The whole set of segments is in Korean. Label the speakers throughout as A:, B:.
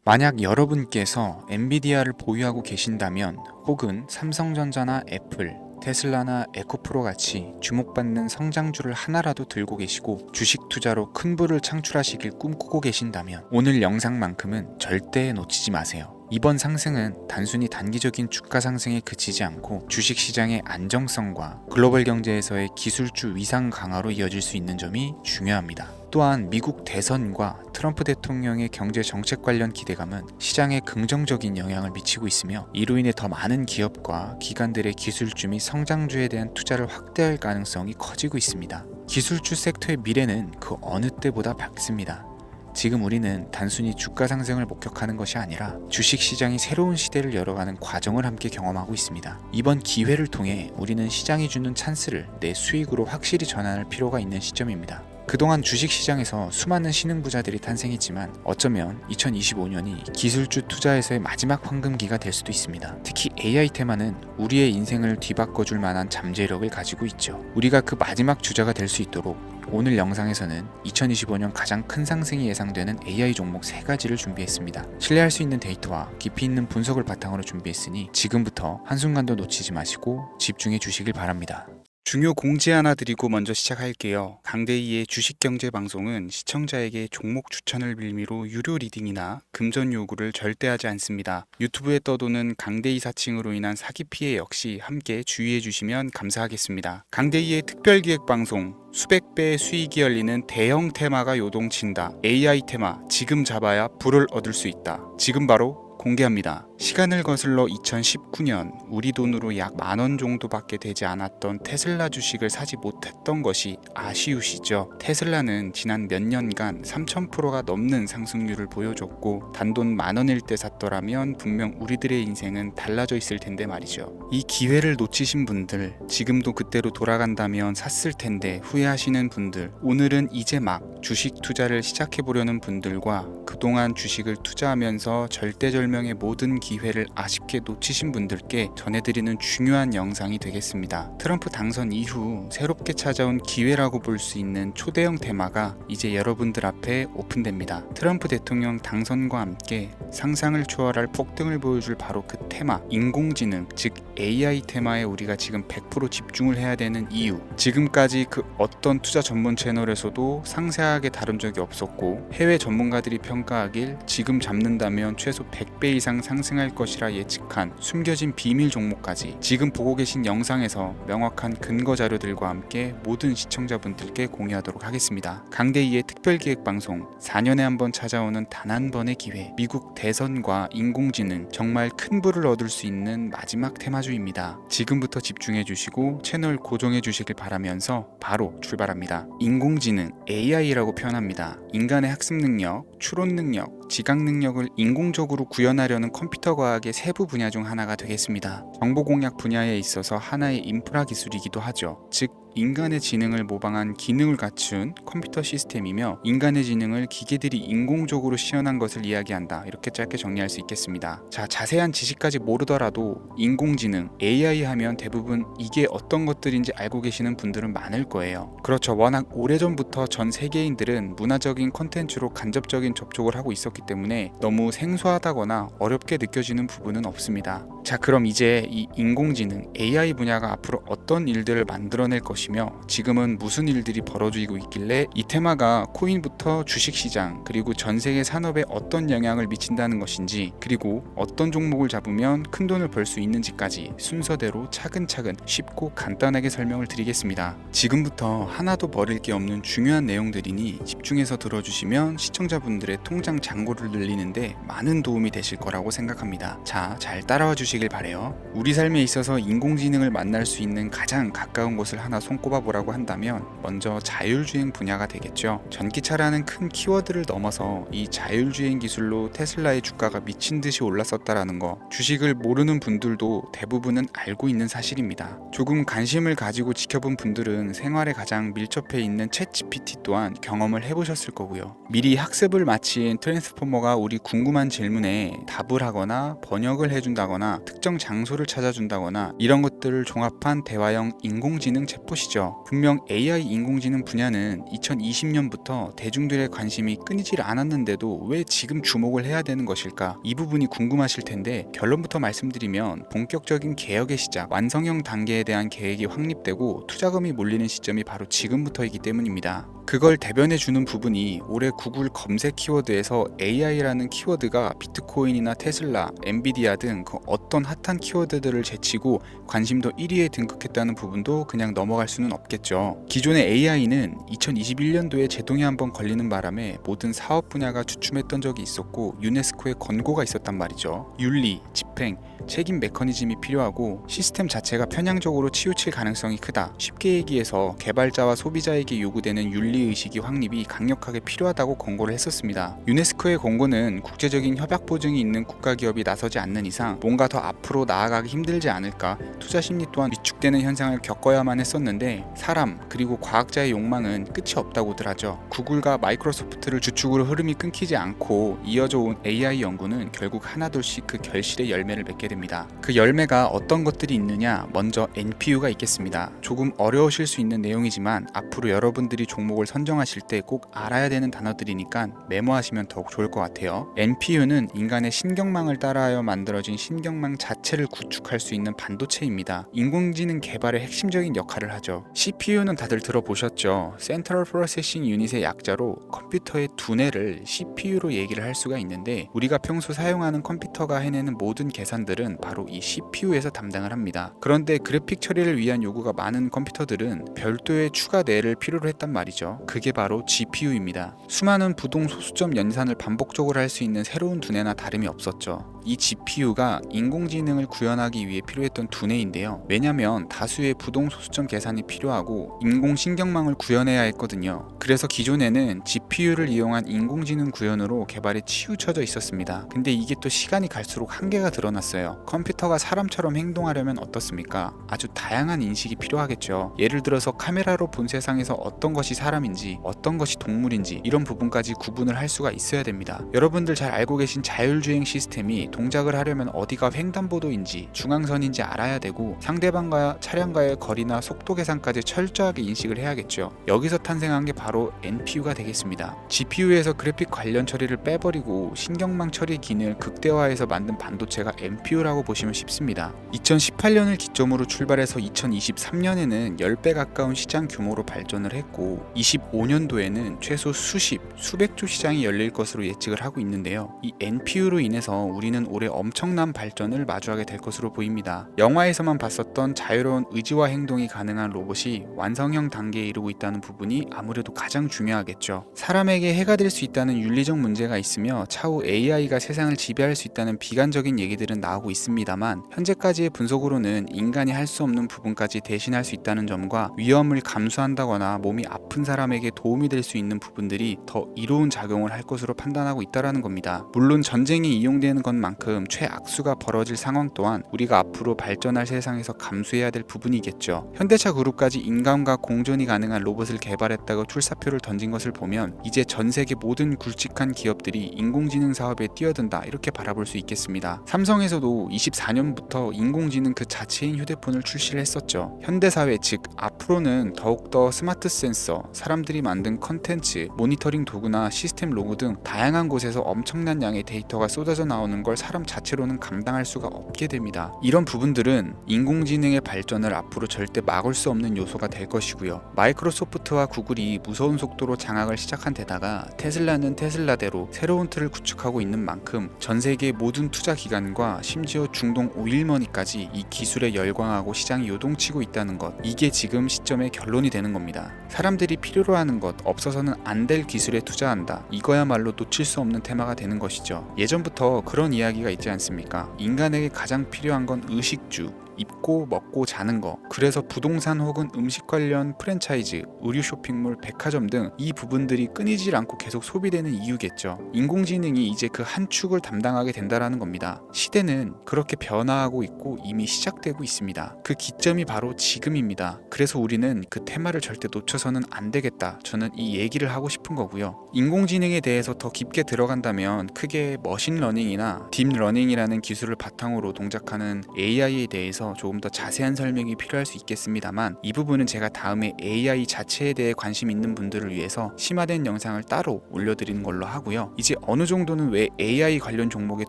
A: 만약 여러분께서 엔비디아를 보유하고 계신다면 혹은 삼성전자나 애플, 테슬라나 에코프로 같이 주목받는 성장주를 하나라도 들고 계시고 주식 투자로 큰 부를 창출하시길 꿈꾸고 계신다면 오늘 영상만큼은 절대 놓치지 마세요. 이번 상승은 단순히 단기적인 주가 상승에 그치지 않고 주식시장의 안정성과 글로벌 경제에서의 기술주 위상 강화로 이어질 수 있는 점이 중요합니다. 또한 미국 대선과 트럼프 대통령의 경제 정책 관련 기대감은 시장에 긍정적인 영향을 미치고 있으며 이로 인해 더 많은 기업과 기관들의 기술주 및 성장주에 대한 투자를 확대할 가능성이 커지고 있습니다. 기술주 섹터의 미래는 그 어느 때보다 밝습니다. 지금 우리는 단순히 주가 상승을 목격하는 것이 아니라 주식시장이 새로운 시대를 열어가는 과정을 함께 경험하고 있습니다. 이번 기회를 통해 우리는 시장이 주는 찬스를 내 수익으로 확실히 전환할 필요가 있는 시점입니다. 그동안 주식시장에서 수많은 신흥부자들이 탄생했지만 어쩌면 2025년이 기술주 투자에서의 마지막 황금기가 될 수도 있습니다. 특히 AI 테마는 우리의 인생을 뒤바꿔줄 만한 잠재력을 가지고 있죠. 우리가 그 마지막 주자가 될 수 있도록 오늘 영상에서는 2025년 가장 큰 상승이 예상되는 AI 종목 3가지를 준비했습니다. 신뢰할 수 있는 데이터와 깊이 있는 분석을 바탕으로 준비했으니 지금부터 한순간도 놓치지 마시고 집중해 주시길 바랍니다. 중요 공지 하나 드리고 먼저 시작할게요. 강대희의 주식경제 방송은 시청자에게 종목 추천을 빌미로 유료 리딩이나 금전 요구를 절대 하지 않습니다. 유튜브에 떠도는 강대희 사칭으로 인한 사기 피해 역시 함께 주의해 주시면 감사하겠습니다. 강대희의 특별기획 방송 수백 배의 수익이 열리는 대형 테마가 요동친다. AI 테마 지금 잡아야 불을 얻을 수 있다. 지금 바로 공개합니다. 시간을 거슬러 2019년 우리 돈으로 약 10,000원 정도밖에 되지 않았던 테슬라 주식을 사지 못했던 것이 아쉬우시죠? 테슬라는 지난 몇 년간 3000%가 넘는 상승률을 보여줬고 단돈 10,000원일 때 샀더라면 분명 우리들의 인생은 달라져 있을 텐데 말이죠. 이 기회를 놓치신 분들, 지금도 그때로 돌아간다면 샀을 텐데 후회하시는 분들, 오늘은 이제 막 주식 투자를 시작해보려는 분들과 그동안 주식을 투자하면서 절대절명의 모든 기회를 아쉽게 놓치신 분들께 전해드리는 중요한 영상이 되겠습니다. 트럼프 당선 이후 새롭게 찾아온 기회라고 볼 수 있는 초대형 테마가 이제 여러분들 앞에 오픈됩니다. 트럼프 대통령 당선과 함께 상상을 초월할 폭등을 보여줄 바로 그 테마, 인공지능, 즉 AI 테마에 우리가 지금 100% 집중을 해야 되는 이유, 지금까지 그 어떤 투자 전문 채널에서도 상세하게 다룬 적이 없었고 해외 전문가들이 평가하길 지금 잡는다면 최소 100배 이상 상승할 것이라 예측한 숨겨진 비밀 종목까지 지금 보고 계신 영상에서 명확한 근거 자료들과 함께 모든 시청자분들께 공유하도록 하겠습니다. 강대희의 특별기획방송 4년에 한 번 찾아오는 단 한 번의 기회, 미국 대선과 인공지능 정말 큰 부를 얻을 수 있는 마지막 테마주입니다. 지금부터 집중해 주시고 채널 고정해 주시길 바라면서 바로 출발합니다. 인공지능, AI라고 표현합니다. 인간의 학습 능력, 추론 능력, 지각 능력을 인공적으로 구현하려는 컴퓨터 과학의 세부 분야 중 하나가 되겠습니다. 정보 공략 분야에 있어서 하나의 인프라 기술이기도 하죠. 즉 인간의 지능을 모방한 기능을 갖춘 컴퓨터 시스템이며 인간의 지능을 기계들이 인공적으로 시연한 것을 이야기한다. 이렇게 짧게 정리할 수 있겠습니다. 자, 자세한 지식까지 모르더라도 인공지능, AI 하면 대부분 이게 어떤 것들인지 알고 계시는 분들은 많을 거예요. 그렇죠. 워낙 오래전부터 전 세계인들은 문화적인 콘텐츠로 간접적인 접촉을 하고 있었기 때문에 너무 생소하다거나 어렵게 느껴지는 부분은 없습니다. 자, 그럼 이제 이 인공지능, AI 분야가 앞으로 어떤 일들을 만들어낼 것이며 지금은 무슨 일들이 벌어지고 있길래 이 테마가 코인부터 주식시장 그리고 전 세계 산업에 어떤 영향을 미친다는 것인지, 그리고 어떤 종목을 잡으면 큰 돈을 벌 수 있는지까지 순서대로 차근차근 쉽고 간단하게 설명을 드리겠습니다. 지금부터 하나도 버릴 게 없는 중요한 내용들이니 집중해서 들어주시면 시청자분들의 통장 잔고를 늘리는데 많은 도움이 되실 거라고 생각합니다. 자, 잘 따라와 주시길 바래요. 우리 삶에 있어서 인공지능을 만날 수 있는 가장 가까운 곳을 하나 손꼽아 보라고 한다면 먼저 자율주행 분야가 되겠죠. 전기차라는 큰 키워드를 넘어서 이 자율주행 기술로 테슬라의 주가가 미친 듯이 올랐었다라는 거, 주식을 모르는 분들도 대부분은 알고 있는 사실입니다. 조금 관심을 가지고 지켜본 분들은 생활에 가장 밀접해 있는 챗GPT 또한 경험을 해보셨을 거고요. 미리 학습을 마친 트랜스포머가 우리 궁금한 질문에 답을 하거나 번역을 해준다거나 특정 장소를 찾아준다거나 이런 것들을 종합한 대화형 인공지능 챗봇이죠. 분명 AI 인공지능 분야는 2020년부터 대중들의 관심이 끊이질 않았는데도 왜 지금 주목을 해야 되는 것일까? 이 부분이 궁금하실 텐데 결론부터 말씀드리면 본격적인 개혁의 시작, 완성형 단계에 대한 계획이 확립되고 투자금이 몰리는 시점이 바로 지금부터이기 때문입니다. 그걸 대변해주는 부분이 올해 구글 검색 키워드에서 AI라는 키워드가 비트코인이나 테슬라, 엔비디아 등 그 어떤 핫한 키워드들을 제치고 관심도 1위에 등극했다는 부분도 그냥 넘어갈 수는 없겠죠. 기존의 AI는 2021년도에 제동이 한번 걸리는 바람에 모든 사업 분야가 주춤했던 적이 있었고 유네스코의 권고가 있었단 말이죠. 윤리, 집행, 책임 메커니즘이 필요하고 시스템 자체가 편향적으로 치우칠 가능성이 크다. 쉽게 얘기해서 개발자와 소비자에게 요구되는 윤리의식이 확립이 강력하게 필요하다고 권고를 했었습니다. 유네스코의 권고는 국제적인 협약 보증이 있는 국가기업이 나서지 않는 이상 뭔가 더 앞으로 나아가기 힘들지 않을까, 투자 심리 또한 위축되는 현상을 겪어야만 했었는데 사람 그리고 과학자의 욕망은 끝이 없다고들 하죠. 구글과 마이크로소프트를 주축으로 흐름이 끊기지 않고 이어져 온 AI 연구는 결국 하나둘씩 그 결실의 열매를 맺게 됩니다. 그 열매가 어떤 것들이 있느냐, 먼저 NPU가 있겠습니다. 조금 어려우실 수 있는 내용이지만 앞으로 여러분들이 종목을 선정하실 때 꼭 알아야 되는 단어들이니까 메모하시면 더욱 좋을 것 같아요. NPU는 인간의 신경망을 따라하여 만들어진 신경망 자체를 구축할 수 있는 반도체입니다. 인공지능 개발의 핵심적인 역할을 하죠. CPU는 다들 들어보셨죠? Central Processing Unit의 약자로 컴퓨터의 두뇌를 CPU로 얘기를 할 수가 있는데 우리가 평소 사용하는 컴퓨터가 해내는 모든 계산들은 바로 이 CPU에서 담당을 합니다. 그런데 그래픽 처리를 위한 요구가 많은 컴퓨터들은 별도의 추가 뇌를 필요로 했단 말이죠. 그게 바로 GPU입니다. 수많은 부동 소수점 연산을 반복적으로 할 수 있는 새로운 두뇌나 다름이 없었죠. 이 GPU가 인공지능을 구현하기 위해 필요했던 두뇌인데요. 왜냐면 다수의 부동 소수점 계산이 필요하고 인공신경망을 구현해야 했거든요. 그래서 기존에는 GPU를 이용한 인공지능 구현으로 개발에 치우쳐져 있었습니다. 근데 이게 또 시간이 갈수록 한계가 드러났어요. 컴퓨터가 사람처럼 행동하려면 어떻습니까? 아주 다양한 인식이 필요하겠죠. 예를 들어서 카메라로 본 세상에서 어떤 것이 사람인지 어떤 것이 동물인지 이런 부분까지 구분을 할 수가 있어야 됩니다. 여러분들 잘 알고 계신 자율주행 시스템이 동작을 하려면 어디가 횡단보도인지 중앙선인지 알아야 되고 상대방과 차량과의 거리나 속도 계산까지 철저하게 인식을 해야겠죠. 여기서 탄생한 게 바로 NPU가 되겠습니다. GPU에서 그래픽 관련 처리를 빼버리고 신경망 처리 기능을 극대화해서 만든 반도체가 NPU라고 보시면 쉽습니다. 2018년을 기점으로 출발해서 2023년에는 10배 가까운 시장 규모로 발전을 했고 25년도에는 최소 수백조 시장이 열릴 것으로 예측을 하고 있는데요. 이 NPU로 인해서 우리는 올해 엄청난 발전을 마주하게 될 것으로 보입니다. 영화에서만 봤었던 자유로운 의지와 행동이 가능한 로봇이 완성형 단계에 이르고 있다는 부분이 아무래도 가장 중요하겠죠. 사람에게 해가 될 수 있다는 윤리적 문제가 있으며 차후 AI가 세상을 지배할 수 있다는 비관적인 얘기들은 나오고 있습니다만 현재까지의 분석으로는 인간이 할 수 없는 부분까지 대신할 수 있다는 점과 위험을 감수한다거나 몸이 아픈 사람에게 도움이 될 수 있는 부분들이 더 이로운 작용을 할 것으로 판단하고 있다는 겁니다. 물론 전쟁이 이용되는 것만큼 최악수가 벌어질 상황 또한 우리가 앞으로 발전할 세상에서 감수해야 될 부분이겠죠. 현대차 그룹까지 인간과 공존이 가능한 로봇을 개발했다고 출사표를 던진 것을 보면 이제 전 세계 모든 굵직한 기업들이 인공지능 사업에 뛰어든다 이렇게 바라볼 수 있겠습니다. 삼성에서도 24년부터 인공지능 그 자체인 휴대폰을 출시를 했었죠. 현대사회 즉 앞으로는 더욱더 스마트 센서, 사람들이 만든 컨텐츠, 모니터링 도구나 시스템 로고 등 다양한 곳에서 엄청난 양의 데이터가 쏟아져 나오는 걸 사람 자체로는 감당할 수가 없게 됩니다. 이런 부분들은 인공지능의 발전을 앞으로 절대 막을 수 없는 요소가 될 것이고요. 마이크로소프트와 구글이 무서운 속도로 장악을 시작한 데다가 테슬라는 테슬라대로 새로운 틀을 구축하고 있는 만큼 전 세계 모든 투자 기관과 심지어 중동 오일머니까지 이 기술에 열광하고 시장이 요동치고 있다는 것, 이게 지금 시점의 결론이 되는 겁니다. 사람들이 필요로 하는 것, 없어서는 안 될 기술에 투자한다. 이거야말로 놓칠 수 없는 테마가 되는 것이죠. 예전부터 그런 이야기가 있지 않습니까? 인간에게 가장 필요한 건 의식주, 입고 먹고 자는 거, 그래서 부동산 혹은 음식 관련 프랜차이즈, 의류 쇼핑몰, 백화점 등 이 부분들이 끊이질 않고 계속 소비되는 이유겠죠. 인공지능이 이제 그 한 축을 담당하게 된다라는 겁니다. 시대는 그렇게 변화하고 있고 이미 시작되고 있습니다. 그 기점이 바로 지금입니다. 그래서 우리는 그 테마를 절대 놓쳐서는 안 되겠다. 저는 이 얘기를 하고 싶은 거고요. 인공지능에 대해서 더 깊게 들어간다면 크게 머신러닝이나 딥러닝이라는 기술을 바탕으로 동작하는 AI에 대해서 조금 더 자세한 설명이 필요할 수 있겠습니다만, 이 부분은 제가 다음에 AI 자체에 대해 관심 있는 분들을 위해서 심화된 영상을 따로 올려드리는 걸로 하고요. 이제 어느 정도는 왜 AI 관련 종목에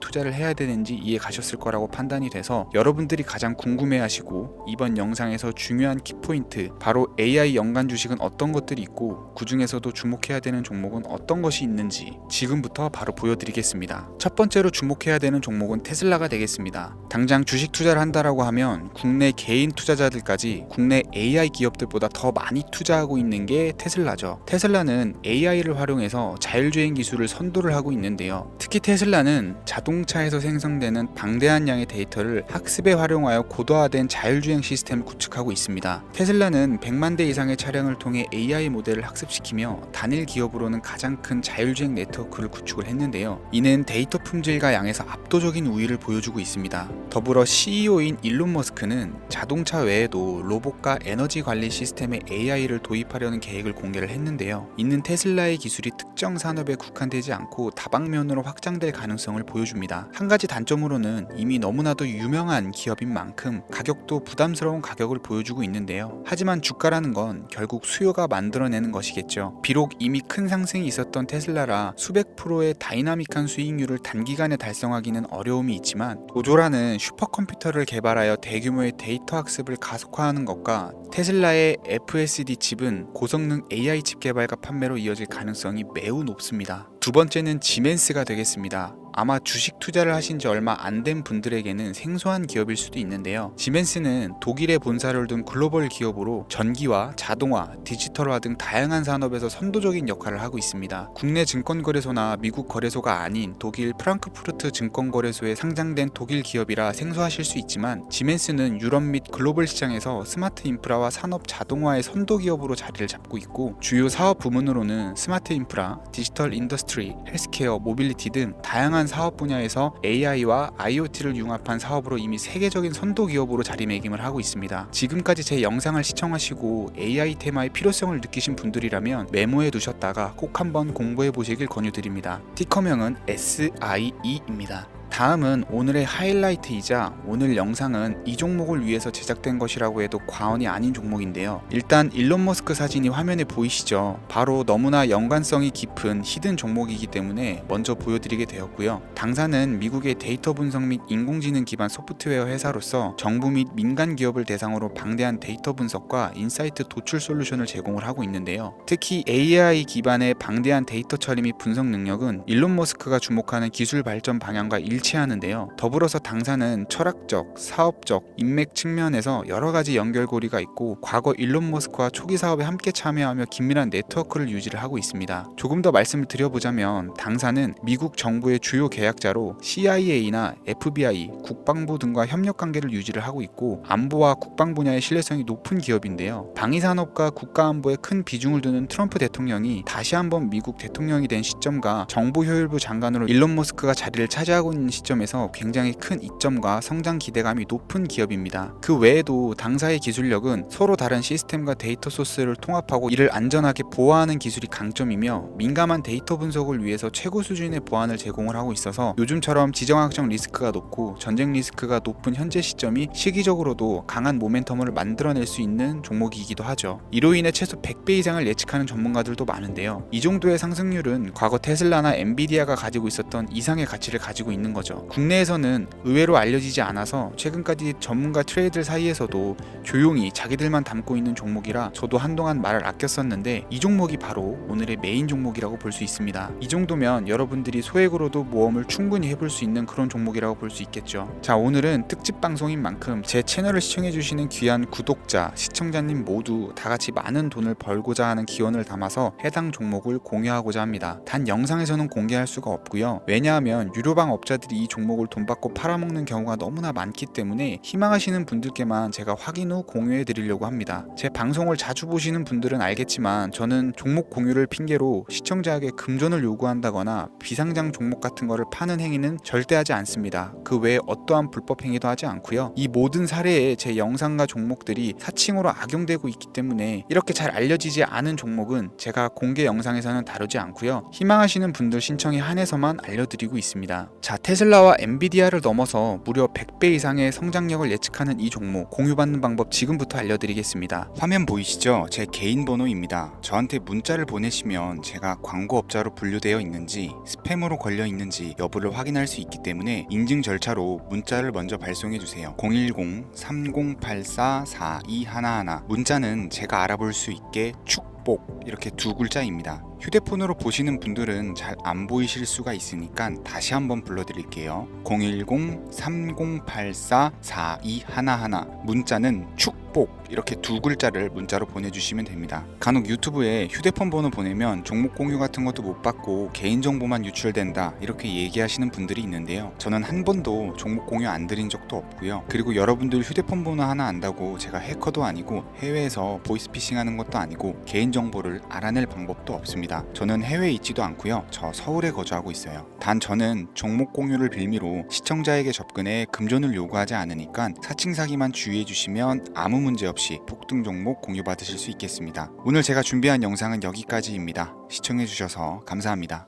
A: 투자를 해야 되는지 이해 가셨을 거라고 판단이 돼서, 여러분들이 가장 궁금해하시고 이번 영상에서 중요한 키포인트, 바로 AI 연관 주식은 어떤 것들이 있고 그 중에서도 주목해야 되는 종목은 어떤 것이 있는지 지금부터 바로 보여드리겠습니다. 첫 번째로 주목해야 되는 종목은 테슬라가 되겠습니다. 당장 주식 투자를 한다라고 하면 국내 개인 투자자들까지 국내 AI 기업들보다 더 많이 투자하고 있는 게 테슬라죠. 테슬라는 AI를 활용해서 자율주행 기술을 선도를 하고 있는데요. 특히 테슬라는 자동차에서 생성되는 방대한 양의 데이터를 학습에 활용하여 고도화된 자율주행 시스템을 구축하고 있습니다. 테슬라는 100만 대 이상의 차량을 통해 AI 모델을 학습시키며 단일 기업으로는 가장 큰 자율주행 네트워크를 구축을 했는데요. 이는 데이터 품질과 양에서 압도적인 우위를 보여주고 있습니다. 더불어 CEO인 일론 머스크는 자동차 외에도 로봇과 에너지 관리 시스템에 AI를 도입하려는 계획을 공개를 했는데요. 이는 테슬라의 기술이 특정 산업에 국한되지 않고 다방면으로 확장될 가능성을 보여줍니다. 한 가지 단점으로는 이미 너무나도 유명한 기업인 만큼 가격도 부담스러운 가격을 보여주고 있는데요. 하지만 주가라는 건 결국 수요가 만들어내는 것이겠죠. 비록 이미 큰 상승이 있었던 테슬라라 수백 프로의 다이나믹한 수익률을 단기간에 달성하기는 어려움이 있지만, 도조라는 슈퍼컴퓨터를 개발하여 대규모의 데이터 학습을 가속화하는 것과 테슬라의 FSD 칩은 고성능 AI 칩 개발과 판매로 이어질 가능성이 매우 높습니다. 두 번째는 지멘스가 되겠습니다. 아마 주식 투자를 하신 지 얼마 안 된 분들에게는 생소한 기업일 수도 있는데요. 지멘스는 독일에 본사를 둔 글로벌 기업으로 전기와 자동화, 디지털화 등 다양한 산업에서 선도적인 역할을 하고 있습니다. 국내 증권거래소나 미국 거래소가 아닌 독일 프랑크푸르트 증권거래소에 상장된 독일 기업이라 생소하실 수 있지만, 지멘스는 유럽 및 글로벌 시장에서 스마트 인프라와 산업 자동화의 선도 기업으로 자리를 잡고 있고, 주요 사업 부문으로는 스마트 인프라, 디지털 인더스트리, 헬스케어, 모빌리티 등 다양한 사업 분야에서 AI와 IoT를 융합한 사업으로 이미 세계적인 선도 기업으로 자리매김을 하고 있습니다. 지금까지 제 영상을 시청하시고 AI 테마의 필요성을 느끼신 분들이라면 메모해 두셨다가 꼭 한번 공부해 보시길 권유드립니다. 티커명은 SIE입니다. 다음은 오늘의 하이라이트이자 오늘 영상은 이 종목을 위해서 제작된 것이라고 해도 과언이 아닌 종목인데요. 일단 일론 머스크 사진이 화면에 보이시죠? 바로 너무나 연관성이 깊은 히든 종목이기 때문에 먼저 보여드리게 되었고요. 당사는 미국의 데이터 분석 및 인공지능 기반 소프트웨어 회사로서 정부 및 민간 기업을 대상으로 방대한 데이터 분석과 인사이트 도출 솔루션을 제공을 하고 있는데요. 특히 AI 기반의 방대한 데이터 처리 및 분석 능력은 일론 머스크가 주목하는 기술 발전 방향과 일치하는데요. 더불어서 당사는 철학적, 사업적, 인맥 측면에서 여러 가지 연결고리가 있고, 과거 일론 머스크와 초기 사업에 함께 참여하며 긴밀한 네트워크를 유지를 하고 있습니다. 조금 더 말씀을 드려보자면, 당사는 미국 정부의 주요 계약자로 CIA나 FBI, 국방부 등과 협력 관계를 유지를 하고 있고, 안보와 국방 분야의 신뢰성이 높은 기업인데요. 방위산업과 국가안보에 큰 비중을 두는 트럼프 대통령이 다시 한번 미국 대통령이 된 시점과 정보효율부 장관으로 일론 머스크가 자리를 차지하고 있는 시점에서 굉장히 큰 이점과 성장 기대감이 높은 기업입니다. 그 외에도 당사의 기술력은 서로 다른 시스템과 데이터 소스를 통합하고 이를 안전하게 보호하는 기술이 강점이며, 민감한 데이터 분석을 위해서 최고 수준의 보안을 제공을 하고 있어서 요즘처럼 지정학적 리스크가 높고 전쟁 리스크가 높은 현재 시점이 시기적으로도 강한 모멘텀을 만들어낼 수 있는 종목이기도 하죠. 이로 인해 최소 100배 이상을 예측하는 전문가들도 많은데요. 이 정도의 상승률은 과거 테슬라나 엔비디아가 가지고 있었던 이상의 가치를 가지고 있는 거죠. 국내에서는 의외로 알려지지 않아서 최근까지 전문가 트레이더 사이에서도 조용히 자기들만 담고 있는 종목이라 저도 한동안 말을 아꼈었는데, 이 종목이 바로 오늘의 메인 종목이라고 볼 수 있습니다. 이 정도면 여러분들이 소액으로도 모험을 충분히 해볼 수 있는 그런 종목이라고 볼 수 있겠죠. 자, 오늘은 특집 방송인 만큼 제 채널을 시청해주시는 귀한 구독자, 시청자님 모두 다같이 많은 돈을 벌고자 하는 기원을 담아서 해당 종목을 공유하고자 합니다. 단 영상에서는 공개할 수가 없고요. 왜냐하면 유료방 업자들이 사람들이 이 종목을 돈 받고 팔아먹는 경우가 너무나 많기 때문에 희망하시는 분들께만 제가 확인 후 공유해 드리려고 합니다. 제 방송을 자주 보시는 분들은 알겠지만 저는 종목 공유를 핑계로 시청자에게 금전을 요구한다거나 비상장 종목 같은 거를 파는 행위는 절대 하지 않습니다. 그 외에 어떠한 불법 행위도 하지 않고요. 이 모든 사례에 제 영상과 종목들이 사칭으로 악용되고 있기 때문에 이렇게 잘 알려지지 않은 종목은 제가 공개 영상에서는 다루지 않고요. 희망하시는 분들 신청에 한해서만 알려드리고 있습니다. 자, 테슬라와 엔비디아를 넘어서 무려 100배 이상의 성장력을 예측하는 이 종목 공유받는 방법 지금부터 알려드리겠습니다. 화면 보이시죠? 제 개인 번호입니다. 저한테 문자를 보내시면 제가 광고업자로 분류되어 있는지 스팸으로 걸려 있는지 여부를 확인할 수 있기 때문에 인증 절차로 문자를 먼저 발송해 주세요. 010-3084-4211 문자는 제가 알아볼 수 있게 축복 이렇게 두 글자입니다. 휴대폰으로 보시는 분들은 잘 안 보이실 수가 있으니까 다시 한번 불러드릴게요. 010-3084-4211 문자는 축복 이렇게 두 글자를 문자로 보내주시면 됩니다. 간혹 유튜브에 휴대폰 번호 보내면 종목 공유 같은 것도 못 받고 개인정보만 유출된다 이렇게 얘기하시는 분들이 있는데요. 저는 한 번도 종목 공유 안 드린 적도 없고요. 그리고 여러분들 휴대폰 번호 하나 안다고 제가 해커도 아니고 해외에서 보이스피싱 하는 것도 아니고 개인정보를 알아낼 방법도 없습니다. 저는 해외에 있지도 않고요. 저 서울에 거주하고 있어요. 단 저는 종목 공유를 빌미로 시청자에게 접근해 금전을 요구하지 않으니까 사칭 사기만 주의해 주시면 아무 문제 없이 폭등 종목 공유 받으실 수 있겠습니다. 오늘 제가 준비한 영상은 여기까지입니다. 시청해 주셔서 감사합니다.